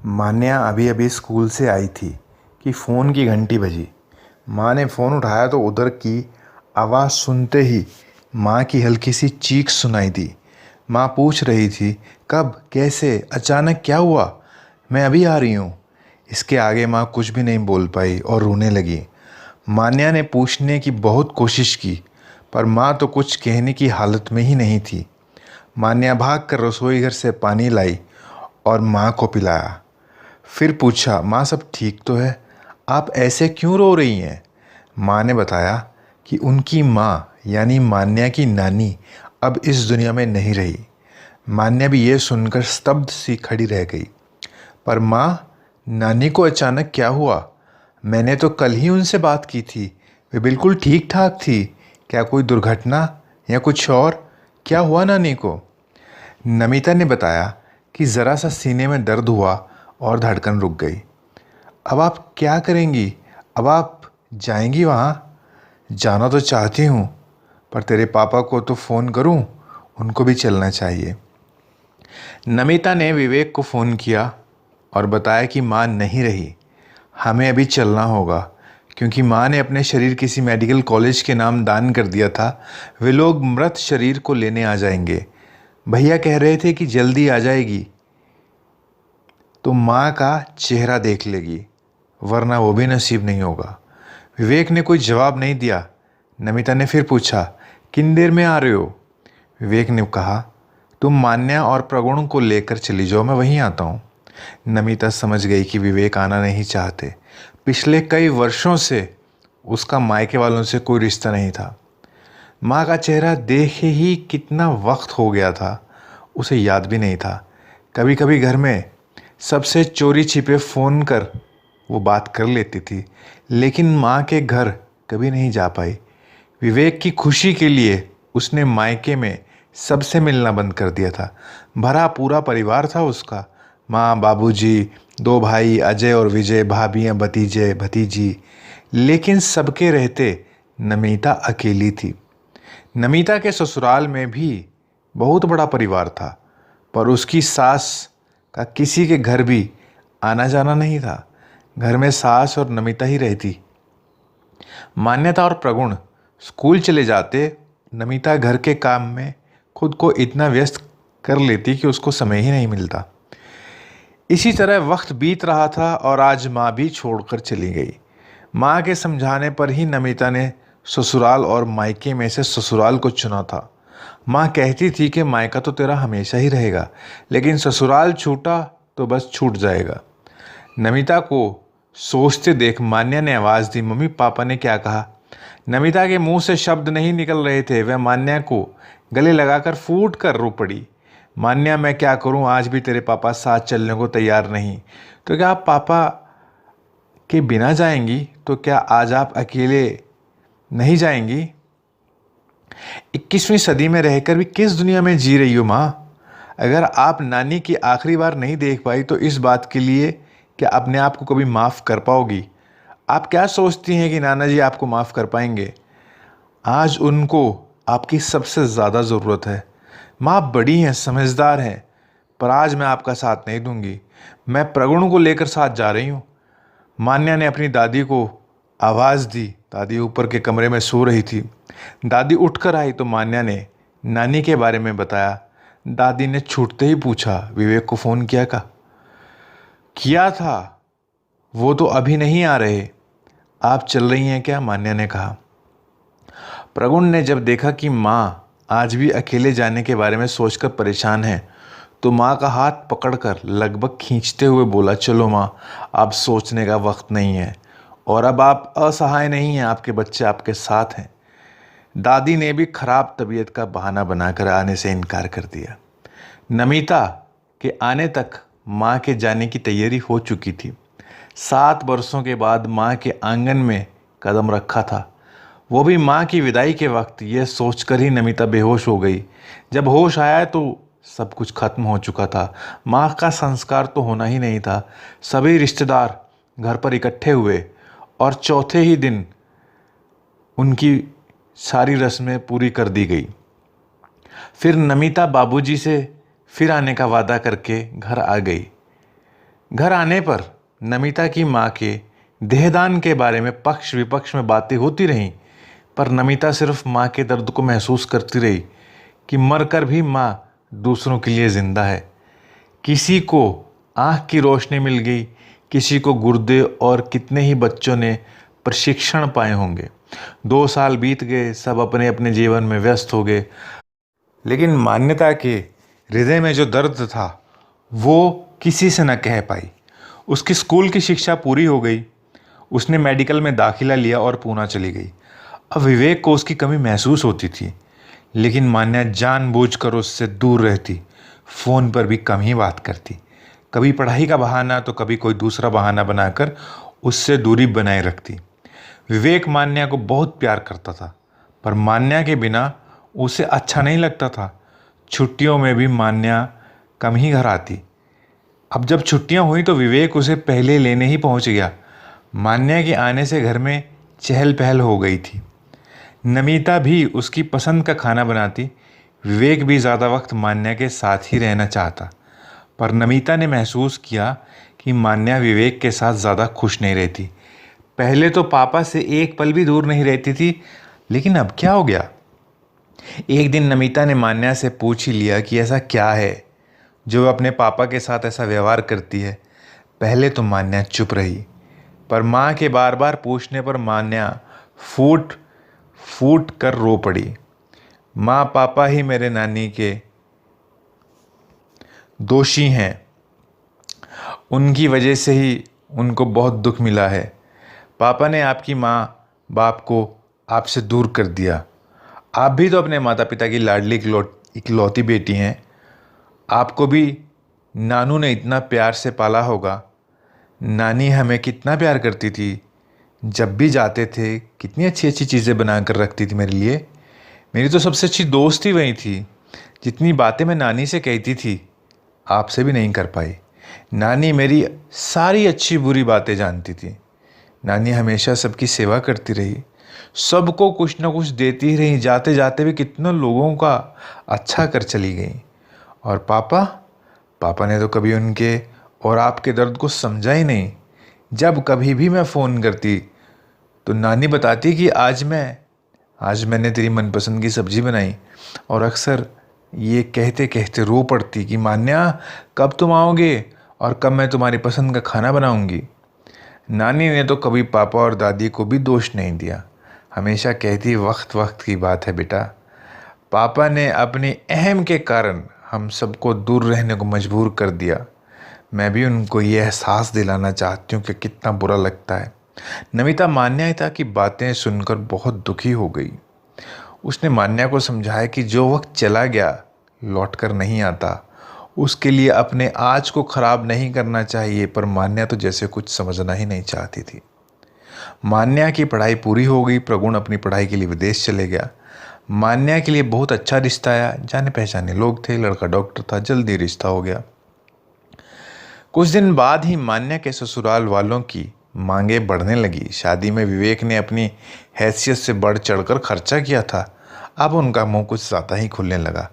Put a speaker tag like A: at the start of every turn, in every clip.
A: मान्या अभी अभी स्कूल से आई थी कि फ़ोन की घंटी बजी। माँ ने फ़ोन उठाया तो उधर की आवाज़ सुनते ही माँ की हल्की सी चीख सुनाई दी। माँ पूछ रही थी, कब, कैसे, अचानक क्या हुआ? मैं अभी आ रही हूँ। इसके आगे माँ कुछ भी नहीं बोल पाई और रोने लगी। मान्या ने पूछने की बहुत कोशिश की, पर माँ तो कुछ कहने की हालत में ही नहीं थी। मान्या भागकर रसोई घर से पानी लाई और माँ को पिलाया। फिर पूछा, माँ सब ठीक तो है? आप ऐसे क्यों रो रही हैं? माँ ने बताया कि उनकी माँ यानी मान्या की नानी अब इस दुनिया में नहीं रही। मान्या भी ये सुनकर स्तब्ध सी खड़ी रह गई। पर माँ, नानी को अचानक क्या हुआ? मैंने तो कल ही उनसे बात की थी, वे बिल्कुल ठीक ठाक थी। क्या कोई दुर्घटना या कुछ और? क्या हुआ नानी को? नमिता ने बताया कि ज़रा सा सीने में दर्द हुआ और धड़कन रुक गई। अब आप क्या करेंगी? अब आप जाएंगी वहाँ? जाना तो चाहती हूँ, पर तेरे पापा को तो फ़ोन करूँ, उनको भी चलना चाहिए। नमिता ने विवेक को फ़ोन किया और बताया कि माँ नहीं रही, हमें अभी चलना होगा, क्योंकि माँ ने अपने शरीर किसी मेडिकल कॉलेज के नाम दान कर दिया था। वे लोग मृत शरीर को लेने आ जाएंगे। भैया कह रहे थे कि जल्दी आ जाएगी तो माँ का चेहरा देख लेगी, वरना वो भी नसीब नहीं होगा। विवेक ने कोई जवाब नहीं दिया। नमिता ने फिर पूछा, किन देर में आ रहे हो? विवेक ने कहा, तुम मान्या और प्रगुण को लेकर चली जाओ, मैं वहीं आता हूँ। नमिता समझ गई कि विवेक आना नहीं चाहते। पिछले कई वर्षों से उसका मायके वालों से कोई रिश्ता नहीं था। माँ का चेहरा देखे ही कितना वक्त हो गया था, उसे याद भी नहीं था। कभी कभी घर में सबसे चोरी छिपे फ़ोन कर वो बात कर लेती थी, लेकिन माँ के घर कभी नहीं जा पाई। विवेक की खुशी के लिए उसने मायके में सबसे मिलना बंद कर दिया था। भरा पूरा परिवार था उसका, माँ, बाबूजी, दो भाई अजय और विजय, भाभियाँ, भतीजे भतीजी, लेकिन सबके रहते नमिता अकेली थी। नमिता के ससुराल में भी बहुत बड़ा परिवार था, पर उसकी सास का किसी के घर भी आना जाना नहीं था। घर में सास और नमिता ही रहती। मान्यता और प्रगुण स्कूल चले जाते। नमिता घर के काम में खुद को इतना व्यस्त कर लेती कि उसको समय ही नहीं मिलता। इसी तरह वक्त बीत रहा था और आज माँ भी छोड़कर चली गई। माँ के समझाने पर ही नमिता ने ससुराल और मायके में से ससुराल को चुना था। माँ कहती थी कि मायका तो तेरा हमेशा ही रहेगा, लेकिन ससुराल छूटा तो बस छूट जाएगा। नमिता को सोचते देख मान्या ने आवाज़ दी, मम्मी पापा ने क्या कहा? नमिता के मुंह से शब्द नहीं निकल रहे थे। वह मान्या को गले लगाकर फूट कर रो पड़ी। मान्या, मैं क्या करूं, आज भी तेरे पापा साथ चलने को तैयार नहीं। तो क्या आप पापा के बिना जाएंगी? तो क्या आज आप अकेले नहीं जाएंगी? 21वीं सदी में रहकर भी किस दुनिया में जी रही हो माँ? अगर आप नानी की आखिरी बार नहीं देख पाई तो इस बात के लिए क्या अपने आप को कभी माफ़ कर पाओगी? आप क्या सोचती हैं कि नाना जी आपको माफ़ कर पाएंगे? आज उनको आपकी सबसे ज़्यादा ज़रूरत है। माँ आप बड़ी हैं, समझदार हैं, पर आज मैं आपका साथ नहीं दूंगी। मैं प्रगुण को लेकर साथ जा रही हूँ। मान्या ने अपनी दादी को आवाज़ दी। दादी ऊपर के कमरे में सो रही थी। दादी उठकर आई तो मान्या ने नानी के बारे में बताया। दादी ने छूटते ही पूछा, विवेक को फ़ोन किया का? किया था, वो तो अभी नहीं आ रहे। आप चल रही हैं क्या? मान्या ने कहा। प्रगुण ने जब देखा कि माँ आज भी अकेले जाने के बारे में सोचकर परेशान है, तो माँ का हाथ पकड़कर लगभग खींचते हुए बोला, चलो माँ, अब सोचने का वक्त नहीं है और अब आप असहाय नहीं हैं, आपके बच्चे आपके साथ हैं। दादी ने भी खराब तबीयत का बहाना बनाकर आने से इनकार कर दिया। नमिता के आने तक माँ के जाने की तैयारी हो चुकी थी। 7 वर्षों के बाद माँ के आंगन में कदम रखा था, वो भी माँ की विदाई के वक्त। यह सोचकर ही नमिता बेहोश हो गई। जब होश आया तो सब कुछ खत्म हो चुका था। माँ का संस्कार तो होना ही नहीं था। सभी रिश्तेदार घर पर इकट्ठे हुए और चौथे ही दिन उनकी सारी रस्में पूरी कर दी गई। फिर नमिता बाबूजी से फिर आने का वादा करके घर आ गई। घर आने पर नमिता की माँ के देहदान के बारे में पक्ष विपक्ष में बातें होती रहीं, पर नमिता सिर्फ माँ के दर्द को महसूस करती रही कि मरकर भी माँ दूसरों के लिए जिंदा है। किसी को आँख की रोशनी मिल गई, किसी को गुर्दे, और कितने ही बच्चों ने प्रशिक्षण पाए होंगे। 2 साल बीत गए, सब अपने अपने जीवन में व्यस्त हो गए, लेकिन मान्यता के हृदय में जो दर्द था वो किसी से न कह पाई। उसकी स्कूल की शिक्षा पूरी हो गई, उसने मेडिकल में दाखिला लिया और पूना चली गई। अब विवेक को उसकी कमी महसूस होती थी, लेकिन मान्या जानबूझकर उससे दूर रहती, फ़ोन पर भी कम ही बात करती। कभी पढ़ाई का बहाना तो कभी कोई दूसरा बहाना बनाकर उससे दूरी बनाए रखती। विवेक मान्या को बहुत प्यार करता था, पर मान्या के बिना उसे अच्छा नहीं लगता था। छुट्टियों में भी मान्या कम ही घर आती। अब जब छुट्टियां हुई तो विवेक उसे पहले लेने ही पहुंच गया। मान्या के आने से घर में चहल पहल हो गई थी। नमिता भी उसकी पसंद का खाना बनाती। विवेक भी ज़्यादा वक्त मान्या के साथ ही रहना चाहता, पर नमिता ने महसूस किया कि मान्या विवेक के साथ ज़्यादा खुश नहीं रहती। पहले तो पापा से एक पल भी दूर नहीं रहती थी, लेकिन अब क्या हो गया? एक दिन नमिता ने मान्या से पूछ ही लिया कि ऐसा क्या है जो अपने पापा के साथ ऐसा व्यवहार करती है। पहले तो मान्या चुप रही, पर माँ के बार बार पूछने पर मान्या फूट फूट कर रो पड़ी। माँ, पापा ही मेरे नानी के दोषी हैं, उनकी वजह से ही उनको बहुत दुख मिला है। पापा ने आपकी माँ बाप को आपसे दूर कर दिया। आप भी तो अपने माता पिता की लाडली इकलौती बेटी हैं। आपको भी नानू ने इतना प्यार से पाला होगा। नानी हमें कितना प्यार करती थी, जब भी जाते थे कितनी अच्छी अच्छी चीज़ें बना कर रखती थी मेरे लिए। मेरी तो सबसे अच्छी दोस्त ही वही थी। जितनी बातें मैं नानी से कहती थी, आपसे भी नहीं कर पाई। नानी मेरी सारी अच्छी बुरी बातें जानती थी। नानी हमेशा सबकी सेवा करती रही, सबको कुछ ना कुछ देती ही रही, जाते जाते भी कितनों लोगों का अच्छा कर चली गई। और पापा पापा ने तो कभी उनके और आपके दर्द को समझा ही नहीं। जब कभी भी मैं फ़ोन करती तो नानी बताती कि आज मैंने तेरी मनपसंद की सब्ज़ी बनाई, और अक्सर ये कहते कहते रो पड़ती कि मान्या, कब तुम आओगे और कब मैं तुम्हारी पसंद का खाना बनाऊंगी। नानी ने तो कभी पापा और दादी को भी दोष नहीं दिया, हमेशा कहती वक्त वक्त की बात है बेटा। पापा ने अपनी अहम के कारण हम सबको दूर रहने को मजबूर कर दिया। मैं भी उनको ये एहसास दिलाना चाहती हूँ कि कितना बुरा लगता है। नमिता मान्यता की बातें सुनकर बहुत दुखी हो गई। उसने मान्या को समझाया कि जो वक्त चला गया लौट कर नहीं आता, उसके लिए अपने आज को ख़राब नहीं करना चाहिए। पर मान्या तो जैसे कुछ समझना ही नहीं चाहती थी। मान्या की पढ़ाई पूरी हो गई। प्रगुण अपनी पढ़ाई के लिए विदेश चले गया। मान्या के लिए बहुत अच्छा रिश्ता आया, जाने पहचाने लोग थे, लड़का डॉक्टर था, जल्दी रिश्ता हो गया। कुछ दिन बाद ही मान्या के ससुराल वालों की मांगे बढ़ने लगी। शादी में विवेक ने अपनी हैसियत से बढ़ चढ़कर खर्चा किया था। अब उनका मुंह कुछ ज़्यादा ही खुलने लगा।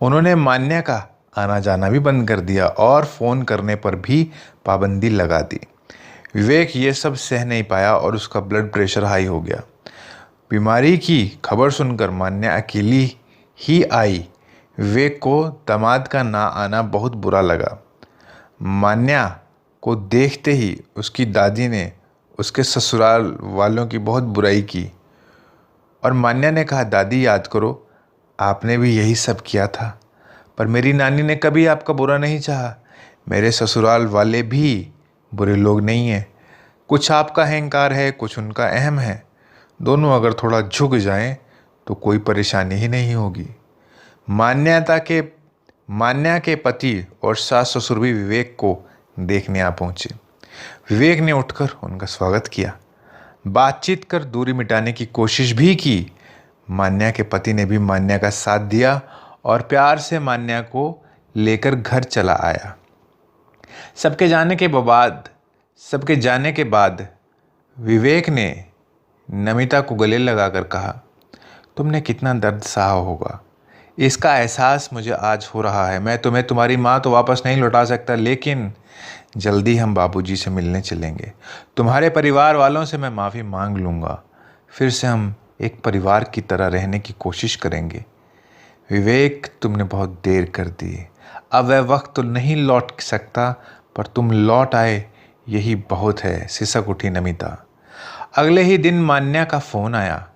A: उन्होंने मान्या का आना जाना भी बंद कर दिया और फ़ोन करने पर भी पाबंदी लगा दी। विवेक ये सब सह नहीं पाया और उसका ब्लड प्रेशर हाई हो गया। बीमारी की खबर सुनकर मान्या अकेली ही आई। विवेक को दामाद का ना आना बहुत बुरा लगा। मान्या को देखते ही उसकी दादी ने उसके ससुराल वालों की बहुत बुराई की, और मान्या ने कहा, दादी याद करो, आपने भी यही सब किया था। पर मेरी नानी ने कभी आपका बुरा नहीं चाहा। मेरे ससुराल वाले भी बुरे लोग नहीं हैं। कुछ आपका अहंकार है, कुछ उनका अहम है। दोनों अगर थोड़ा झुक जाएं तो कोई परेशानी ही नहीं होगी। मान्या के पति और सास ससुर भी विवेक को देखने आ पहुंचे। विवेक ने उठकर उनका स्वागत किया, बातचीत कर दूरी मिटाने की कोशिश भी की। मान्या के पति ने भी मान्या का साथ दिया और प्यार से मान्या को लेकर घर चला आया। सबके जाने के बाद विवेक ने नमिता को गले लगाकर कहा, तुमने कितना दर्द सहा होगा, इसका एहसास मुझे आज हो रहा है। मैं तुम्हें तुम्हारी माँ तो वापस नहीं लौटा सकता, लेकिन जल्दी हम बाबूजी से मिलने चलेंगे। तुम्हारे परिवार वालों से मैं माफ़ी मांग लूँगा। फिर से हम एक परिवार की तरह रहने की कोशिश करेंगे। विवेक, तुमने बहुत देर कर दी। अब वह वक्त तो नहीं लौट सकता, पर तुम लौट आए, यही बहुत है। सिसक उठी नमिता। अगले ही दिन मान्या का फ़ोन आया।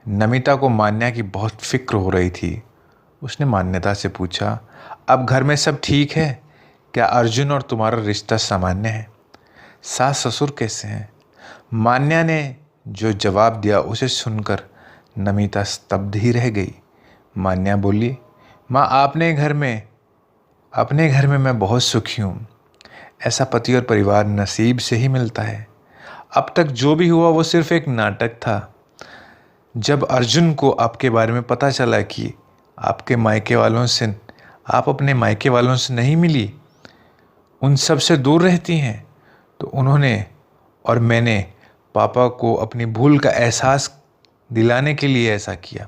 A: नमिता को मान्या की बहुत फिक्र हो रही थी। उसने मान्यता से पूछा, अब घर में सब ठीक है? क्या अर्जुन और तुम्हारा रिश्ता सामान्य है? सास ससुर कैसे हैं? मान्या ने जो जवाब दिया उसे सुनकर नमिता स्तब्ध ही रह गई। मान्या बोली, माँ अपने घर में मैं बहुत सुखी हूँ। ऐसा पति और परिवार नसीब से ही मिलता है। अब तक जो भी हुआ वो सिर्फ एक नाटक था। जब अर्जुन को आपके बारे में पता चला कि आप अपने मायके वालों से नहीं मिली, उन सब से दूर रहती हैं, तो उन्होंने और मैंने पापा को अपनी भूल का एहसास दिलाने के लिए ऐसा किया।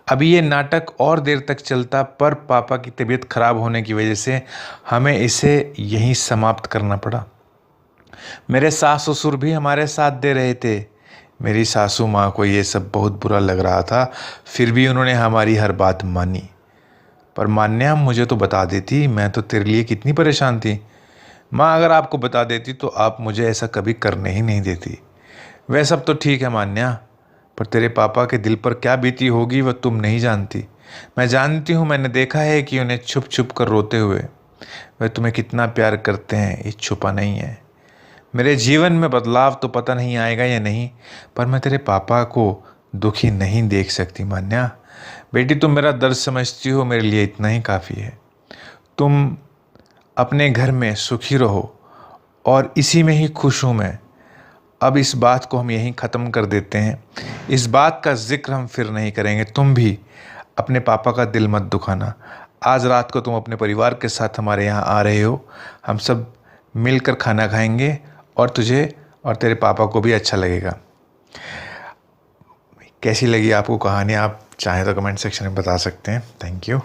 A: अभी ये नाटक और देर तक चलता, पर पापा की तबीयत खराब होने की वजह से हमें इसे यहीं समाप्त करना पड़ा। मेरे सास ससुर भी हमारे साथ दे रहे थे। मेरी सासू माँ को ये सब बहुत बुरा लग रहा था, फिर भी उन्होंने हमारी हर बात मानी। पर मान्या, मुझे तो बता देती, मैं तो तेरे लिए कितनी परेशान थी। माँ, अगर आपको बता देती तो आप मुझे ऐसा कभी करने ही नहीं देती। वह सब तो ठीक है मान्या, पर तेरे पापा के दिल पर क्या बीती होगी वह तुम नहीं जानती। मैं जानती हूँ, मैंने देखा है कि उन्हें छुप छुप कर रोते हुए। वह तुम्हें कितना प्यार करते हैं, ये छुपा नहीं है। मेरे जीवन में बदलाव तो पता नहीं आएगा या नहीं, पर मैं तेरे पापा को दुखी नहीं देख सकती मान्या। बेटी, तुम मेरा दर्द समझती हो, मेरे लिए इतना ही काफ़ी है। तुम अपने घर में सुखी रहो और इसी में ही खुश हूँ मैं। अब इस बात को हम यहीं ख़त्म कर देते हैं। इस बात का जिक्र हम फिर नहीं करेंगे। तुम भी अपने पापा का दिल मत दुखाना। आज रात को तुम अपने परिवार के साथ हमारे यहाँ आ रहे हो। हम सब मिलकर खाना खाएंगे और तुझे और तेरे पापा को भी अच्छा लगेगा। कैसी लगी आपको कहानी? आप चाहें तो कमेंट सेक्शन में बता सकते हैं। Thank you.